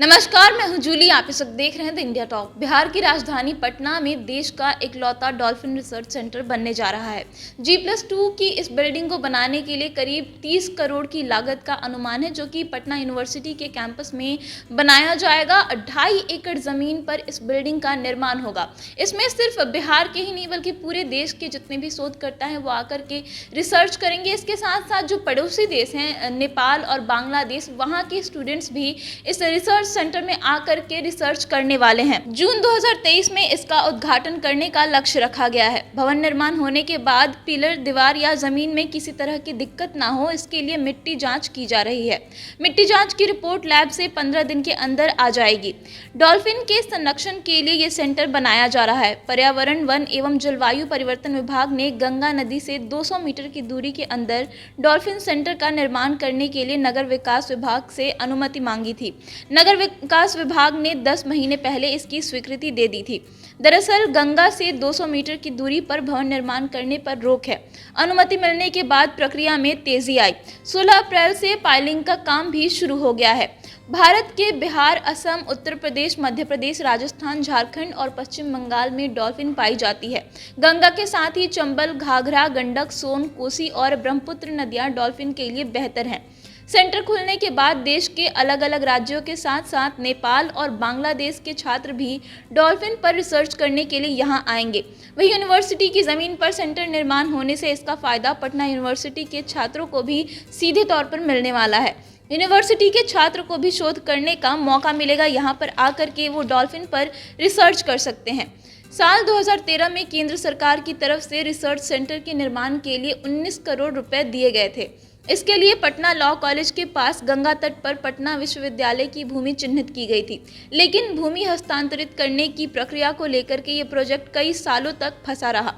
नमस्कार, मैं हूं जूली। आप इस वक्त देख रहे हैं द इंडिया टॉप। बिहार की राजधानी पटना में देश का इकलौता डॉल्फिन रिसर्च सेंटर बनने जा रहा है। G+2 की इस बिल्डिंग को बनाने के लिए करीब 30 करोड़ की लागत का अनुमान है, जो कि पटना यूनिवर्सिटी के कैंपस में बनाया जाएगा। 2.5 एकड़ जमीन पर इस बिल्डिंग का निर्माण होगा। इसमें सिर्फ बिहार के ही नहीं बल्कि पूरे देश के जितने भी शोधकर्ता हैं वो आकर के रिसर्च करेंगे। इसके साथ साथ जो पड़ोसी देश हैं नेपाल और बांग्लादेश, वहाँ के स्टूडेंट्स भी इस रिसर्च सेंटर में आकर के रिसर्च करने वाले हैं। जून 2023 में इसका उद्घाटन करने का लक्ष्य रखा गया है। भवन निर्माण होने के बाद पिलर, दीवार या जमीन में किसी तरह की दिक्कत ना हो, इसके लिए मिट्टी जांच की जा रही है। मिट्टी जांच की रिपोर्ट लैब से 15 दिन के अंदर आ जाएगी। डॉल्फिन के संरक्षण के लिए ये सेंटर बनाया जा रहा है। पर्यावरण, वन एवं जलवायु परिवर्तन विभाग ने गंगा नदी से 200 मीटर की दूरी के अंदर डॉल्फिन सेंटर का निर्माण करने के लिए नगर विकास विभाग से अनुमति मांगी थी। नगर विकास विभाग ने 10 महीने पहले इसकी स्वीकृति दे दी थी। दरअसल गंगा से 200 मीटर की दूरी पर भवन निर्माण करने पर रोक है। अनुमति मिलने के बाद प्रक्रिया में तेजी आई। 16 अप्रैल से पाइलिंग का काम भी शुरू हो गया है। भारत के बिहार, असम, उत्तर प्रदेश, मध्य प्रदेश, राजस्थान, झारखंड और पश्चिम बंगाल में डॉल्फिन पाई जाती है। गंगा के साथ ही चंबल, घाघरा, गंडक, सोन, कोसी और ब्रह्मपुत्र नदियां डॉल्फिन के लिए बेहतर हैं। सेंटर खुलने के बाद देश के अलग अलग राज्यों के साथ साथ नेपाल और बांग्लादेश के छात्र भी डॉल्फिन पर रिसर्च करने के लिए यहां आएंगे। वहीं यूनिवर्सिटी की ज़मीन पर सेंटर निर्माण होने से इसका फ़ायदा पटना यूनिवर्सिटी के छात्रों को भी सीधे तौर पर मिलने वाला है। यूनिवर्सिटी के छात्र को भी शोध करने का मौका मिलेगा। यहाँ पर आकर के वो डॉल्फिन पर रिसर्च कर सकते हैं। साल 2013 में केंद्र सरकार की तरफ से रिसर्च सेंटर के निर्माण के लिए 19 करोड़ रुपए दिए गए थे। इसके लिए पटना लॉ कॉलेज के पास गंगा तट पर पटना विश्वविद्यालय की भूमि चिन्हित की गई थी, लेकिन भूमि हस्तांतरित करने की प्रक्रिया को लेकर के ये प्रोजेक्ट कई सालों तक फंसा रहा।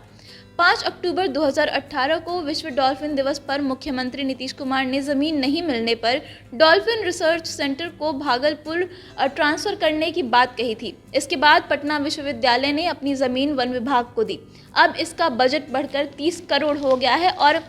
5 अक्टूबर 2018 को विश्व डॉल्फिन दिवस पर मुख्यमंत्री नीतीश कुमार ने जमीन नहीं मिलने पर डॉल्फिन रिसर्च सेंटर को भागलपुर ट्रांसफर करने की बात कही थी। इसके बाद पटना विश्वविद्यालय ने अपनी जमीन वन विभाग को दी। अब इसका बजट बढ़कर 30 करोड़ हो गया है और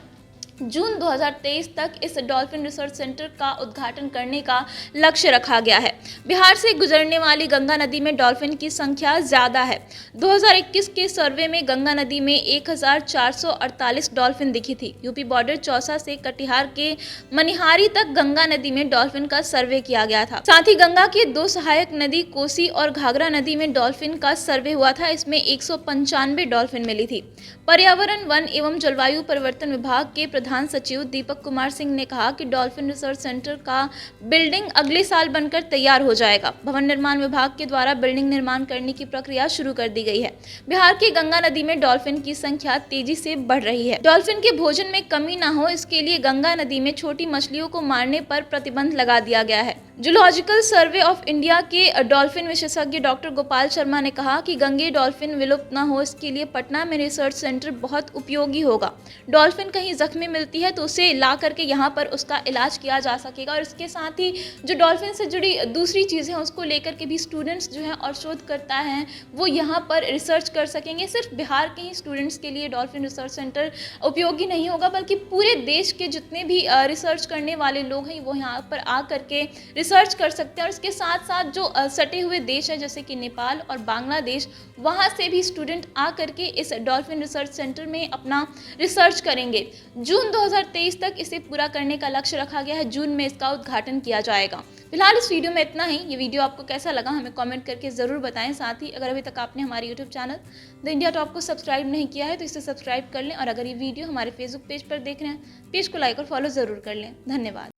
जून 2023 तक इस डॉल्फिन रिसर्च सेंटर का उद्घाटन करने का लक्ष्य रखा गया है। बिहार से गुजरने वाली गंगा नदी में डॉल्फिन की संख्या ज़्यादा है। 2021 के सर्वे में गंगा नदी में 1448 डॉल्फिन दिखी थी। यूपी बॉर्डर चौसा से कटिहार के मनिहारी तक गंगा नदी में डॉल्फिन का सर्वे किया गया था। साथ ही गंगा की 2 सहायक नदी कोसी और घाघरा नदी में डॉल्फिन का सर्वे हुआ था। इसमें 195 डॉल्फिन मिली थी। पर्यावरण, वन एवं जलवायु परिवर्तन विभाग के प्रधान सचिव दीपक कुमार सिंह ने कहा कि डॉल्फिन रिसर्च सेंटर का बिल्डिंग अगले साल बनकर तैयार हो जाएगा। भवन निर्माण विभाग के द्वारा बिल्डिंग निर्माण करने की प्रक्रिया शुरू कर दी गई है। बिहार की गंगा नदी में डॉल्फिन की संख्या तेजी से बढ़ रही है। डॉल्फिन के भोजन में कमी न हो, इसके लिए गंगा नदी में छोटी मछलियों को मारने पर प्रतिबंध लगा दिया गया है। जूलॉजिकल सर्वे ऑफ इंडिया के डॉल्फिन विशेषज्ञ डॉक्टर गोपाल शर्मा ने कहा कि गंगे डॉल्फिन विलुप्त न हो, इसके लिए पटना में रिसर्च सेंटर बहुत उपयोगी होगा। डॉल्फिन कहीं जख्मी मिलती है तो उसे ला करके यहाँ पर उसका इलाज किया जा सकेगा और इसके साथ ही जो डॉल्फिन से जुड़ी दूसरी चीज़ें हैं उसको लेकर के भी स्टूडेंट्स जो हैं और शोधकर्ता हैं वो यहाँ पर रिसर्च कर सकेंगे। सिर्फ बिहार के ही स्टूडेंट्स के लिए डॉल्फिन रिसर्च सेंटर उपयोगी नहीं होगा बल्कि पूरे देश के जितने भी रिसर्च करने वाले लोग हैं वो यहाँ पर आ करके रिसर्च कर सकते हैं। और इसके साथ साथ जो सटे हुए देश हैं जैसे कि नेपाल और बांग्लादेश, वहाँ से भी स्टूडेंट आ करके इस डॉल्फिन रिसर्च सेंटर में अपना रिसर्च करेंगे। जून 2023 तक इसे पूरा करने का लक्ष्य रखा गया है। जून में इसका उद्घाटन किया जाएगा। फिलहाल इस वीडियो में इतना ही। ये वीडियो आपको कैसा लगा हमें कमेंट करके ज़रूर बताएं। साथ ही अगर अभी तक आपने हमारे YouTube channel the India top को सब्सक्राइब नहीं किया है तो इसे सब्सक्राइब कर लें और अगर ये वीडियो हमारे फेसबुक पेज पर देख रहे हैं, पेज को लाइक और फॉलो ज़रूर कर लें। धन्यवाद।